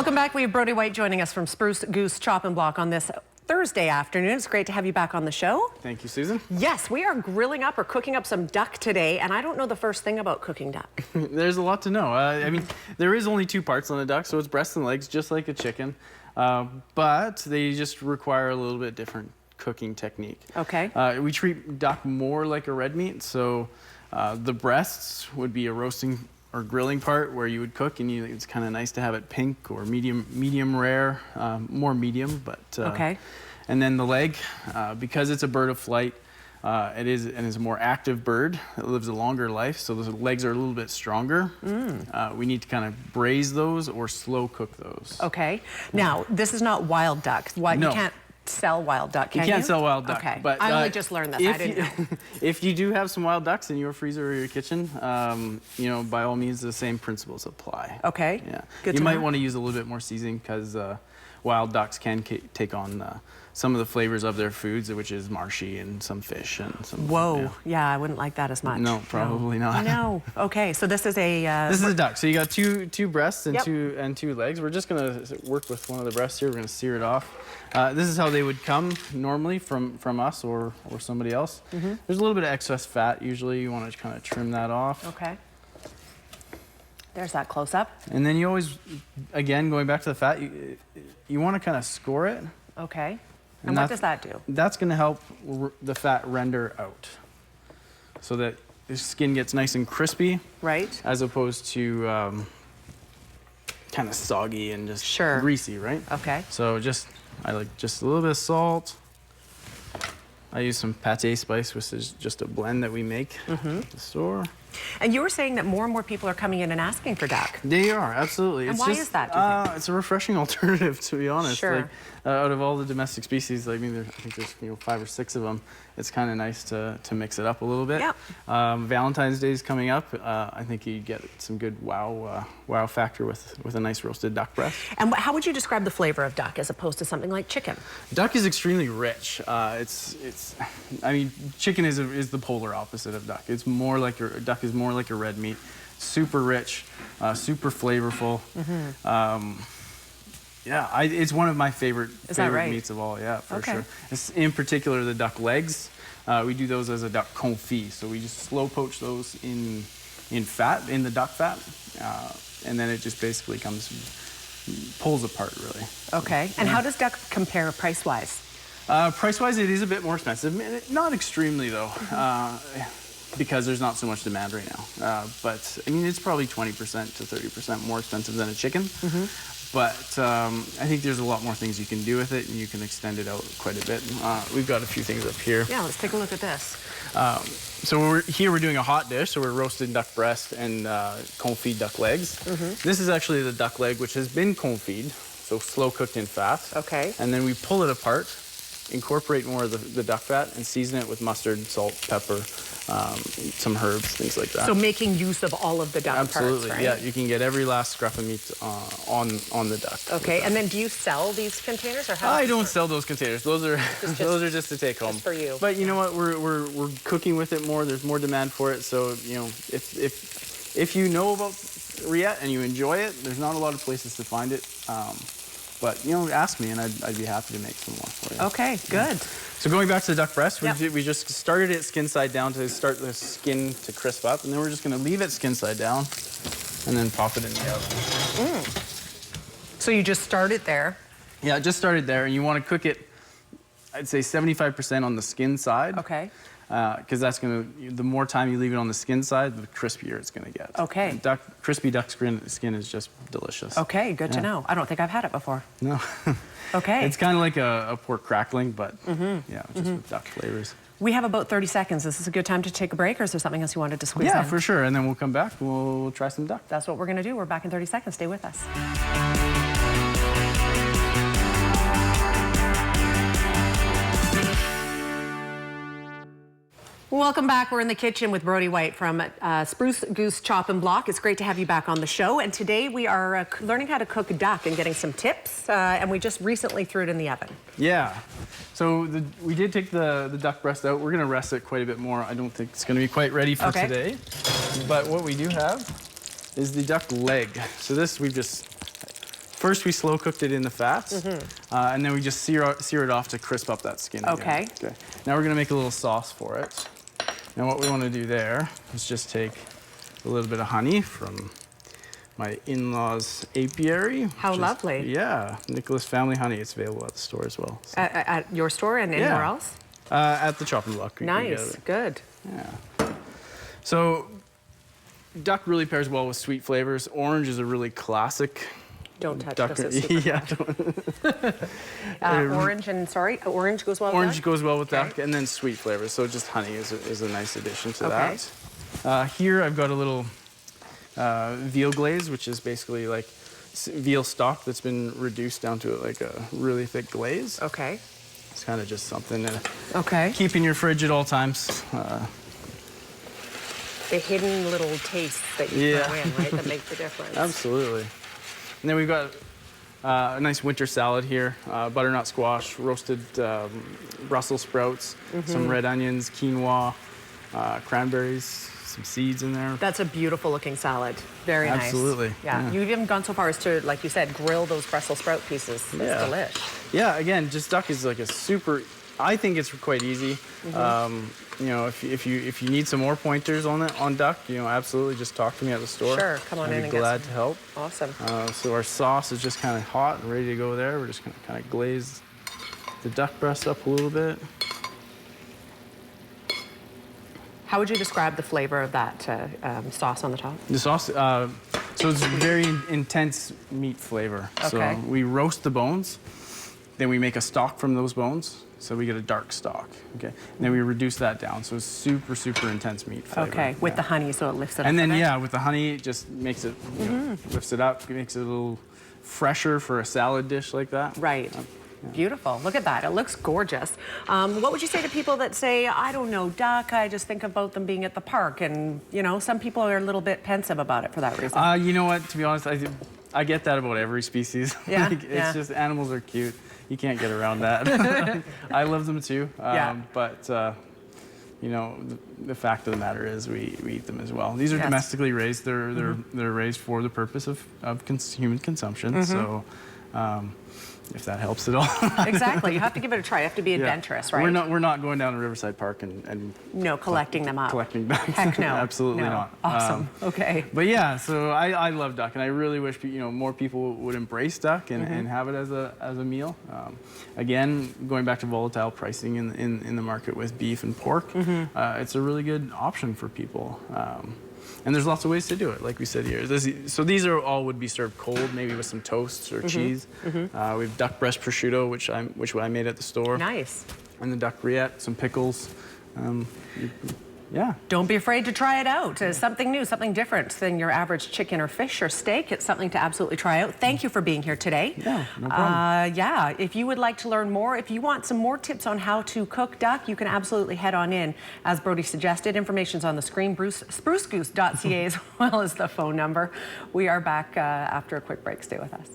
Welcome back. We have Brody White joining us from Spruce, Goose, Chop and Block on this Thursday afternoon. It's great to have you back on the show. Thank you, Susan. Yes, we are grilling up or cooking up some duck today, and I don't know the first thing about cooking duck. There's a lot to know. I mean, there is only two parts on a duck, so it's breast and legs, just like a chicken, but they just require a little bit different cooking technique. Okay. We treat duck more like a red meat, so the breasts would be a roasting or grilling part where you would cook, and it's kind of nice to have it pink or medium rare, more medium, but okay. And then the leg, because it's a bird of flight, it is a more active bird. It lives a longer life, so the legs are a little bit stronger. We need to kind of braise those or slow cook those. Okay. Now, this is not wild duck. What, no. You can't sell wild duck, can you? You can't sell wild duck. Okay. But, I only just learned this. I didn't know. If you do have some wild ducks in your freezer or your kitchen, you know, by all means, the same principles apply. Okay. Yeah. Good you to might know. want to use a little bit more seasoning because wild ducks can take on some of the flavors of their foods, which is marshy and some fish and some. Whoa. Yeah, I wouldn't like that as much. No, probably not. No. Okay. So this is a. This is a duck. So you got two breasts and Yep. two legs. We're just gonna work with one of the breasts here. We're gonna sear it off. This is how they would come normally from us or somebody else. There's a little bit of excess fat. Usually you want to kind of trim that off. Okay. There's that close up. And then you always, again, going back to the fat, you want to kind of score it. Okay. And what does that do? That's going to help the fat render out so that the skin gets nice and crispy. Right. As opposed to kind of soggy and just greasy, right? Okay. So I like just a little bit of salt. I use some pate spice, which is just a blend that we make at the store. And you were saying that more and more people are coming in and asking for duck. They are, absolutely. And it's why just, is that, do you think? It's a refreshing alternative, to be honest. Sure. Like, out of all the domestic species, I mean, I think there's 5 or 6 of them. It's kind of nice to mix it up a little bit. Yep. Valentine's Day is coming up. I think you get some good wow factor with a nice roasted duck breast. And how would you describe the flavor of duck as opposed to something like chicken? Duck is extremely rich. I mean, chicken is the polar opposite of duck. It's more like duck is more like a red meat, super rich, super flavorful. Yeah, it's one of my favorite meats of all. Yeah, for sure. In particular, the duck legs. We do those as a duck confit. So we just slow poach those in fat, in the duck fat, and then it just basically pulls apart really. Okay. And how does duck compare price-wise? Price-wise, it is a bit more expensive. Not extremely though, because there's not so much demand right now. But I mean, it's probably 20% to 30% more expensive than a chicken. But I think there's a lot more things you can do with it, and you can extend it out quite a bit. We've got a few things up here. Yeah, let's take a look at this. So we're doing a hot dish, so we're roasting duck breast and confit duck legs. This is actually the duck leg, which has been confit, so slow cooked in fat. Okay. And then we pull it apart, incorporate more of the duck fat, and season it with mustard, salt, pepper, some herbs, things like that. So making use of all of the duck Absolutely, parts, right? yeah. You can get every last scrap of meat on the duck. Okay, and then do you sell these containers, or how? I don't sell those containers. Those are those are just to take home. Just for you. But you know what? We're cooking with it more. There's more demand for it. So you know, if you know about Riette and you enjoy it, there's not a lot of places to find it. But you know, ask me, and I'd be happy to make some more for you. Okay, good. So going back to the duck breast, we just started it skin side down to start the skin to crisp up, and then we're just going to leave it skin side down, and then pop it in the oven. So you just start it there. Yeah, just started there, and you want to cook it, I'd say 75% on the skin side. Okay. Because that's the more time you leave it on the skin side, the crispier it's going to get. Okay. Crispy duck skin is just delicious. Okay, good to know. I don't think I've had it before. No. Okay. It's kind of like a pork crackling, but yeah, just with duck flavors. We have about 30 seconds. Is this a good time to take a break, or is there something else you wanted to squeeze in? Yeah, for sure. And then we'll come back. We'll try some duck. That's what we're going to do. We're back in 30 seconds. Stay with us. Welcome back. We're in the kitchen with Brody White from Spruce, Goose, Chop and Block. It's great to have you back on the show. And today we are learning how to cook duck and getting some tips. And we just recently threw it in the oven. Yeah. So we did take the duck breast out. We're going to rest it quite a bit more. I don't think it's going to be quite ready for today. But what we do have is the duck leg. So this we've just First, we slow cooked it in the fats, and then we just sear it off to crisp up that skin Okay. again. Okay. Now we're gonna make a little sauce for it. Now what we wanna do there is just take a little bit of honey from my in-laws' apiary. How lovely. Yeah, Nicholas Family Honey. It's available at the store as well. So. At your store and anywhere else? At the chopping block. Nice, good. Yeah. So duck really pairs well with sweet flavors. Orange is a really classic. Don't touch duck. this. It's super Yeah. Orange goes well with Orange duck? goes well with Okay. duck, and then sweet flavors. So just honey is a nice addition to Okay. that. Here I've got a little veal glaze, which is basically like veal stock that's been reduced down to like a really thick glaze. Okay. It's kind of just something to Okay. keep in your fridge at all times. The hidden little tastes that you throw in, right, that make the difference. Absolutely. And then we've got a nice winter salad here, butternut squash, roasted Brussels sprouts, some red onions, quinoa, cranberries, some seeds in there. That's a beautiful looking salad. Very nice. Absolutely. Yeah. You've even gone so far as to, like you said, grill those Brussels sprout pieces. It's delish. Yeah, again, just duck is like a super, I think it's quite easy. You know, if you need some more pointers on duck, you know, absolutely just talk to me at the store. Sure, come on in I'd and be get glad some. to help. Awesome. So our sauce is just kind of hot and ready to go there. We're just gonna kind of glaze the duck breast up a little bit. How would you describe the flavor of that sauce on the top? The sauce, so it's very intense meat flavor. Okay. So we roast the bones, then we make a stock from those bones. So we get a dark stock, okay? And then we reduce that down. So it's super, super intense meat flavor. Okay, with the honey, so it lifts it up. And then, a bit. yeah, with the honey, it just makes it, you know, lifts it up, it makes it a little fresher for a salad dish like that. Right. Beautiful. Look at that. It looks gorgeous. What would you say to people that say, I don't know, duck, I just think about them being at the park, and, you know, some people are a little bit pensive about it for that reason? You know what, to be honest, I get that about every species. Yeah, Like, it's just, animals are cute. You can't get around that. I love them too. But, you know, the fact of the matter is we eat them as well. These are domestically raised. They're raised for the purpose of human consumption. So if that helps at all. Exactly. You have to give it a try. You have to be adventurous, right? We're not going down to Riverside Park and no, collecting them up. Collecting bags. Heck no. Absolutely no. not. Awesome. Okay. But yeah, so I love duck, and I really wish more people would embrace duck and have it as a meal. Again, going back to volatile pricing in the market with beef and pork, it's a really good option for people. And there's lots of ways to do it, like we said here. So these all would be served cold, maybe with some toasts or cheese. We have duck breast prosciutto, which I made at the store. Nice. And the duck rillette, some pickles. Yeah. Don't be afraid to try it out. It's something new, something different than your average chicken or fish or steak. It's something to absolutely try out. Thank you for being here today. Yeah, no problem. Yeah, if you would like to learn more, if you want some more tips on how to cook duck, you can absolutely head on in. As Brody suggested, information's on the screen, sprucegoose.ca as well as the phone number. We are back after a quick break. Stay with us.